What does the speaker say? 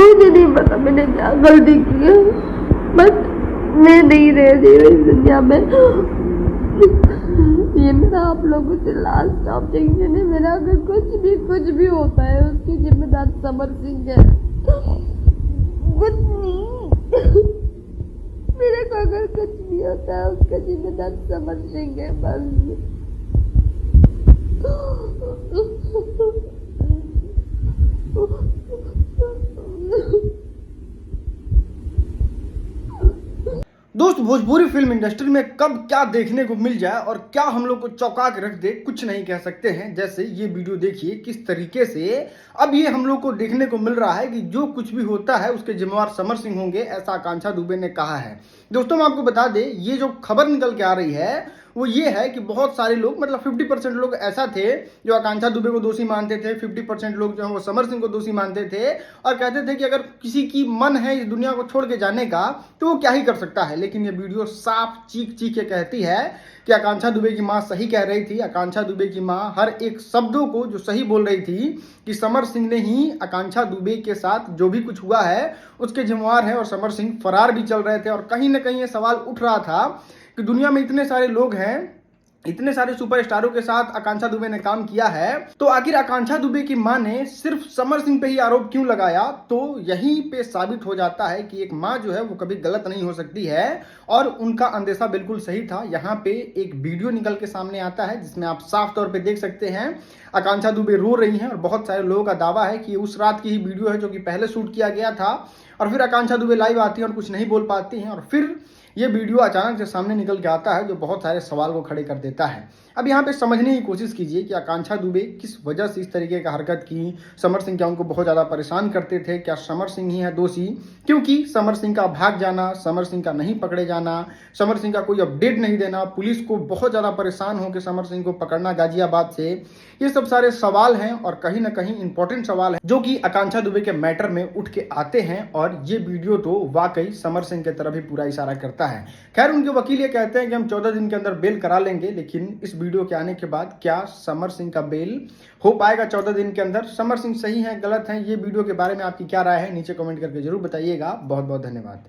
मुझे नहीं पता मैंने क्या गलती की है, बट मैं नहीं रह रही हूँ इस दुनिया में। ये मेरा आप लोगों से लास्ट ऑब्जेक्शन है। मेरा अगर कुछ भी होता है उसकी जिम्मेदार समर सिंह है। कुछ नहीं, मेरे को अगर कुछ भी होता है उसका जिम्मेदार समर सिंह है बस। दोस्त, भोजपुरी फिल्म इंडस्ट्री में कब क्या देखने को मिल जाए और क्या हम लोग को चौंका के रख दे कुछ नहीं कह सकते हैं। जैसे ये वीडियो देखिए किस तरीके से अब ये हम लोग को देखने को मिल रहा है कि जो कुछ भी होता है उसके जिम्मेवार समर सिंह होंगे, ऐसा आकांक्षा दुबे ने कहा है। दोस्तों, मैं आपको बता दें, ये जो खबर निकल के आ रही है वो ये है कि बहुत सारे लोग, मतलब 50% लोग ऐसा थे जो आकांक्षा दुबे को दोषी मानते थे, 50% लोग जो है वो समर सिंह को दोषी मानते थे और कहते थे कि अगर किसी की मन है इस दुनिया को छोड़ के जाने का तो वो क्या ही कर सकता है। लेकिन ये वीडियो साफ चीख चीख के कहती है कि आकांक्षा दुबे की मां सही कह रही थी। आकांक्षा दुबे की मां हर एक शब्दों को जो सही बोल रही थी कि समर सिंह ने ही आकांक्षा दुबे के साथ जो भी कुछ हुआ है उसके जिम्मेवार है और समर सिंह फरार भी चल रहे थे। और कहीं ना कहीं ये सवाल उठ रहा था कि दुनिया में इतने सारे लोग हैं, इतने सारे सुपरस्टारों के साथ आकांक्षा दुबे ने काम किया है, तो आखिर आकांक्षा दुबे की मां ने सिर्फ समर सिंह पे ही आरोप क्यों लगाया। तो यहीं पे साबित हो जाता है कि एक मां जो है वो कभी गलत नहीं हो सकती है और उनका अंदेशा बिल्कुल सही था। यहाँ पे एक वीडियो निकल के सामने आता है जिसमें आप साफ तौर पे देख सकते हैं आकांक्षा दुबे रो रही हैं और बहुत सारे लोगों का दावा है कि उस रात की ही वीडियो है जो कि पहले शूट किया गया था और फिर आकांक्षा दुबे लाइव आती हैं और कुछ नहीं बोल पाती हैं और फिर ये वीडियो अचानक से सामने निकल के आता है जो बहुत सारे सवाल को खड़े कर देता है। अब यहाँ पे समझने की कोशिश कीजिए कि आकांक्षा दुबे किस वजह से इस तरीके का हरकत की। समर सिंह क्या उनको बहुत ज़्यादा परेशान करते थे? क्या समर सिंह ही है दोषी? क्योंकि समर सिंह का भाग जाना, समर सिंह का नहीं पकड़े जाना, समर सिंह का कोई अपडेट नहीं देना, पुलिस को बहुत ज़्यादा परेशान हो के समर सिंह को पकड़ना गाजियाबाद से, ये सब सारे सवाल हैं और कहीं ना कहीं इंपॉर्टेंट सवाल है जो कि आकांक्षा दुबे के मैटर में उठ के आते हैं। और ये वीडियो तो वाकई समर सिंह की तरफ ही पूरा इशारा करता है। खैर, उनके वकील ये कहते हैं कि हम 14 दिन के अंदर बेल करा लेंगे, लेकिन इस वीडियो के आने के बाद क्या समर सिंह का बेल हो पाएगा 14 दिन के अंदर? समर सिंह सही है, गलत है? ये वीडियो के बारे में आपकी क्या राय है नीचे कमेंट करके जरूर बताइएगा। बहुत बहुत धन्यवाद।